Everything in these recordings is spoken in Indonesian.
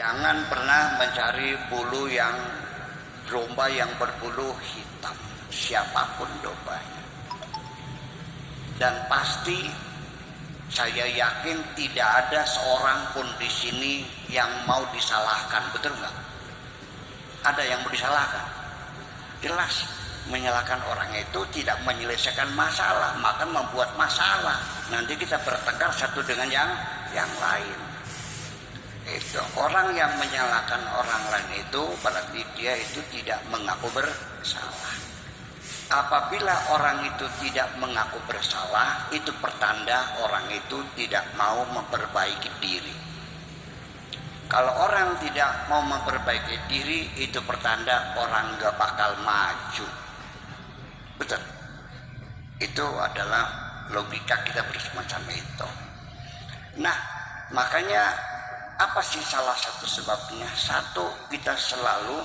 Jangan pernah mencari bulu yang domba yang berbulu hitam, siapapun dombanya. Dan pasti saya yakin tidak ada seorang pun di sini yang mau disalahkan, betul nggak? Ada yang mau disalahkan? Jelas, menyalahkan orang itu tidak menyelesaikan masalah, maka membuat masalah. Nanti kita bertengkar satu dengan yang lain. Itu orang yang menyalahkan orang lain itu berarti dia itu tidak mengaku bersalah. Apabila orang itu tidak mengaku bersalah, itu pertanda orang itu tidak mau memperbaiki diri. Kalau orang tidak mau memperbaiki diri, itu pertanda orang gak bakal maju. Betul. Itu adalah logika kita bersemacam itu. Nah, makanya apa sih salah satu sebabnya? Satu, kita selalu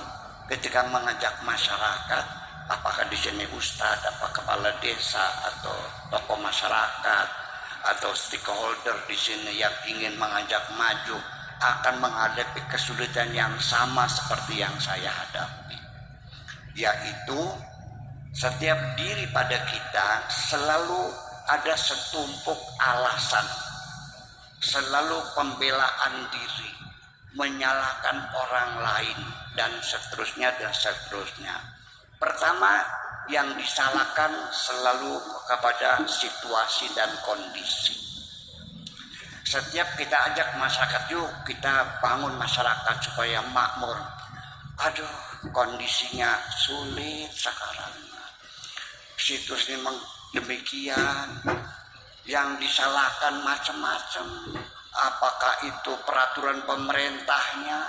ketika mengajak masyarakat, apakah di sini ustadz, apa kepala desa atau tokoh masyarakat atau stakeholder di sini yang ingin mengajak maju, akan menghadapi kesulitan yang sama seperti yang saya hadapi, yaitu setiap diri pada kita selalu ada setumpuk alasan, selalu pembelaan diri, menyalahkan orang lain, dan seterusnya dan seterusnya. Pertama, yang disalahkan selalu kepada situasi dan kondisi. Setiap kita ajak masyarakat, yuk kita bangun masyarakat supaya makmur. Aduh, kondisinya sulit sekarang. Situasi memang demikian. Yang disalahkan macam-macam. Apakah itu peraturan pemerintahnya?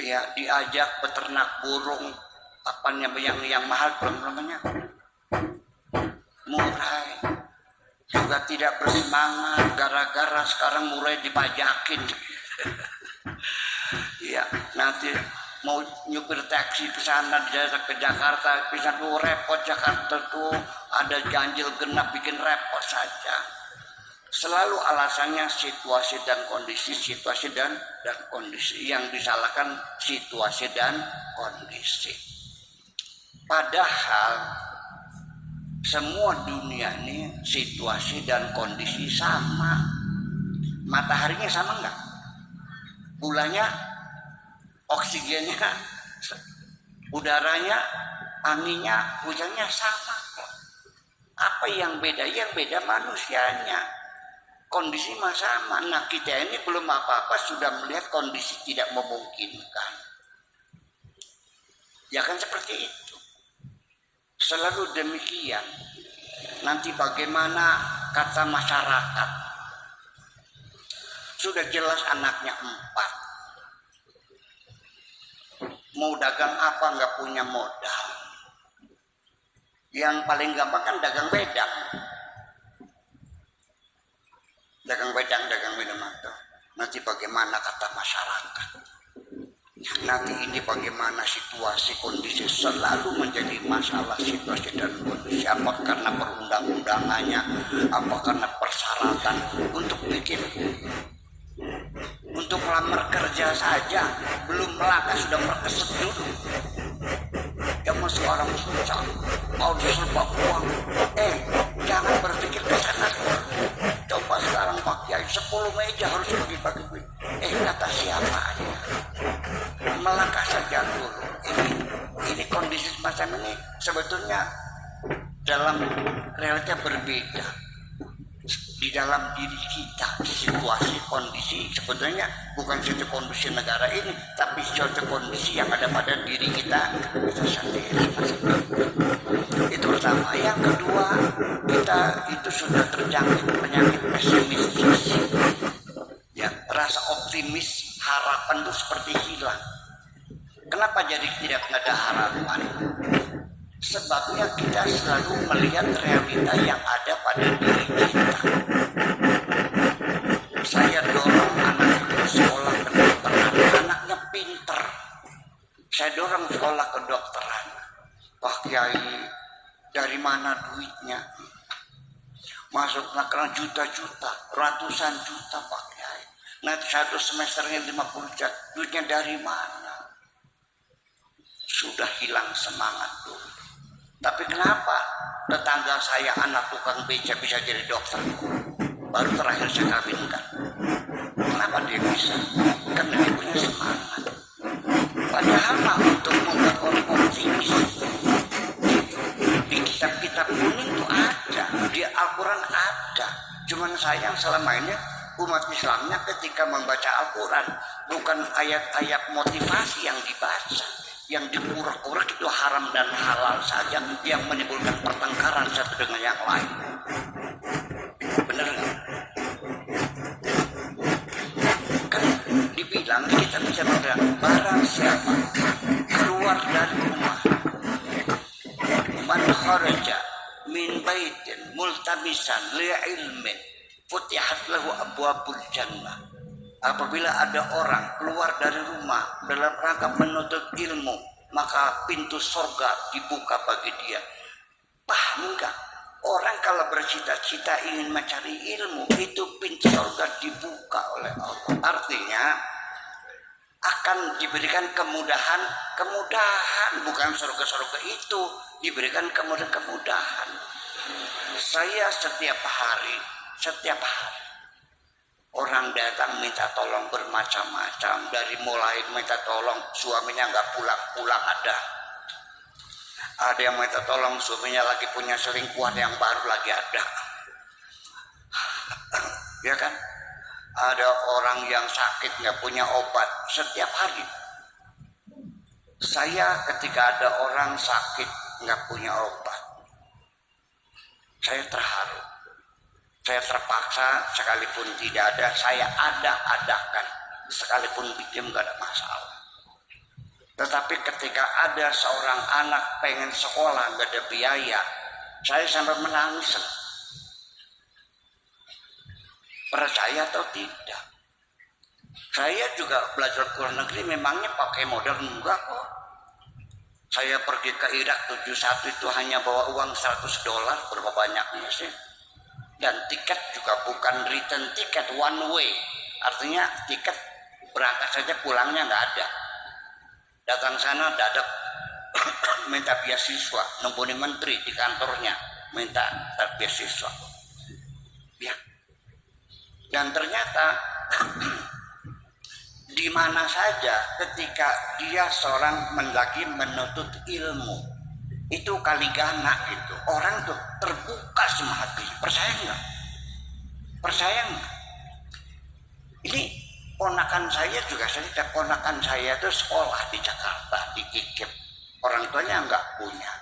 Ya, diajak peternak burung, apa yang mahal belum namanya? Murai. Juga tidak bersemangat gara-gara sekarang murai dipajakin. Ya, nanti mau nyupir taksi ke sana ke Jakarta, bisa tuh repot. Jakarta tuh ada ganjil genap, bikin repot saja. Selalu alasannya situasi dan kondisi, situasi dan kondisi. Yang disalahkan situasi dan kondisi. Padahal semua dunia ini situasi dan kondisi sama. Mataharinya sama enggak? Bulannya, oksigennya, udaranya, anginnya, hujannya sama. Apa yang beda? Yang beda manusianya. Kondisi mah sama. Nah, kita ini belum apa-apa sudah melihat kondisi tidak memungkinkan. Ya kan seperti itu. Selalu demikian. Nanti bagaimana kata masyarakat? Sudah jelas anaknya 4. Mau dagang apa nggak punya modal. Yang paling gampang kan dagang wedang. Dagang wedang, dagang minuman. Nanti bagaimana kata masyarakat? Nanti ini bagaimana situasi kondisi, selalu menjadi masalah situasi dan kondisi. Apa karena perundang-undangannya, apa karena persyaratan untuk bikin, untuk melamar kerja saja belum melangkah sudah merkeset dulu. Ya masuk orang susah, mau diserba uang. Jangan berpikir ke sana. Coba sekarang Pak Kiai 10 meja harus bagi-bagi. Kata siapa aja. Melangkah saja dulu. Ini kondisi semacam ini sebetulnya dalam realita berbeda. Di dalam diri kita, situasi kondisi sebetulnya bukan suatu kondisi negara ini, tapi suatu kondisi yang ada pada diri kita sendiri. Itu pertama. Yang kedua, kita itu sudah terjangkit penyakit pesimistis. Ya, rasa optimis, harapan itu seperti hilang. Kenapa jadi tidak ada harapan? Sebabnya kita selalu melihat realita yang ada pada diri kita. Saya dorong anak itu sekolah kedokteran, anaknya pinter. Saya dorong sekolah kedokteran. Pak Kiai, dari mana duitnya? Masuk nakal juta-juta, ratusan juta Pak Kiai. Nah, satu semesternya 50 juta, duitnya dari mana? Sudah hilang semangat dulu. Tapi kenapa tetangga saya anak tukang beca bisa jadi dokter? Baru terakhir saya kawinkan. Kenapa dia bisa? Karena dia punya semangat. Padahal mah untuk membuat orang optimis di kitab-kitab kuning itu ada, di Al-Quran ada. Cuman sayang selama ini umat Islamnya ketika membaca Al-Quran bukan ayat-ayat motivasi yang dibaca, yang dikurek-kurek itu haram dan halal saja, yang menimbulkan pertengkaran satu dengan yang lain. Bener nggak? Kan dibilang kita bisa berkata, barang siapa keluar dari rumah, man kharaja min baitin multamisan li ilmin futihat lahu abwabul jannah. Apabila ada orang keluar dari rumah dalam rangka menuntut ilmu, maka pintu surga dibuka bagi dia. Paham enggak? Orang kalau bercita-cita ingin mencari ilmu, itu pintu surga dibuka oleh Allah. Artinya akan diberikan kemudahan, bukan surga-surga itu, diberikan kemudahan. Saya setiap hari orang datang minta tolong bermacam-macam, dari mulai minta tolong suaminya nggak pulang-pulang ada yang minta tolong suaminya lagi punya selingkuhan yang baru lagi ada, ya kan? Ada orang yang sakit nggak punya obat setiap hari. Saya ketika ada orang sakit nggak punya obat, saya terharu. Saya terpaksa sekalipun tidak ada, saya adakan. Sekalipun pinjam gak ada masalah. Tetapi ketika ada seorang anak pengen sekolah gak ada biaya, saya sampai menangis. Percaya atau tidak? Saya juga belajar ke luar negeri memangnya pakai modal enggak kok. Saya pergi ke Irak 71 itu hanya bawa uang $100, berapa banyaknya sih? Dan tiket juga bukan return tiket, one way. Artinya tiket berangkat saja, pulangnya nggak ada. Datang sana dadak minta beasiswa, nungguin menteri di kantornya minta beasiswa. Ya. Dan ternyata di mana saja ketika dia seorang lagi menuntut ilmu, itu kali gana gitu, orang tuh terbuka semua hatinya. Percaya nggak? Ini ponakan saya juga, ponakan saya itu sekolah di Jakarta, di IKIP. Orang tuanya nggak punya.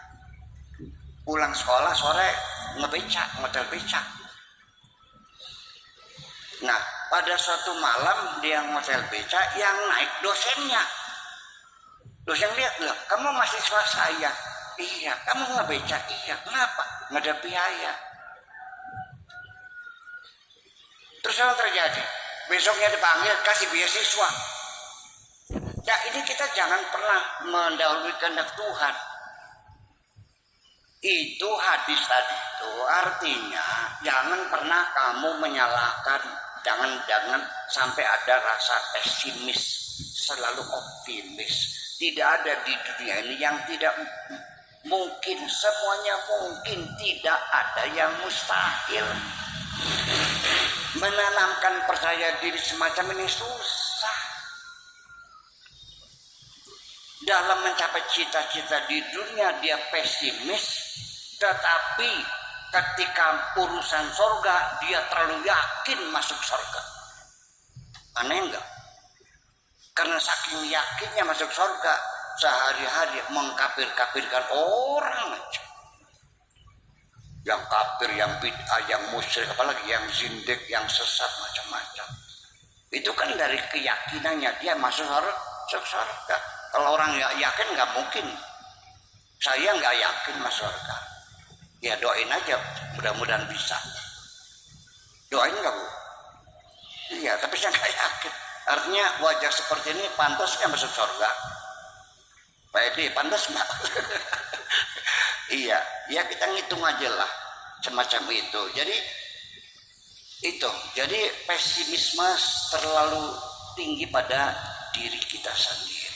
Pulang sekolah sore ngotel becak. Nah, pada suatu malam dia ngotel becak, yang naik dosennya. Dosen lihat, loh, kamu mahasiswa saya. Iya, kamu nggak becak? Iya, kenapa? Nggak ada biaya. Terus apa terjadi? Besoknya dipanggil, kasih beasiswa. Ya, ini kita jangan pernah mendahului kehendak Tuhan. Itu hadis tadi itu artinya jangan pernah kamu menyalahkan, jangan sampai ada rasa pesimis, selalu optimis. Tidak ada di dunia ini yang tidak mungkin, semuanya mungkin, tidak ada yang mustahil. Menanamkan percaya diri semacam ini susah. Dalam mencapai cita-cita di dunia dia pesimis, tetapi ketika urusan surga dia terlalu yakin masuk surga. Aneh enggak? Karena saking yakinnya masuk surga, sehari-hari mengkafir-kafirkan orang aja. Yang kafir, yang bid'ah, yang musyrik, apalagi yang zindik, yang sesat, macam-macam. Itu kan dari keyakinannya dia masuk surga. Kalau orang yakin nggak mungkin. Saya nggak yakin masuk surga. Ya doain aja, mudah-mudahan bisa. Doain nggak Bu? Iya, tapi saya nggak yakin. Artinya wajah seperti ini pantas nggak masuk surga? Pak Edi, pantas nggak? Iya, ya kita ngitung aja lah semacam itu. Jadi Itu. Jadi pesimisme terlalu tinggi pada diri kita sendiri.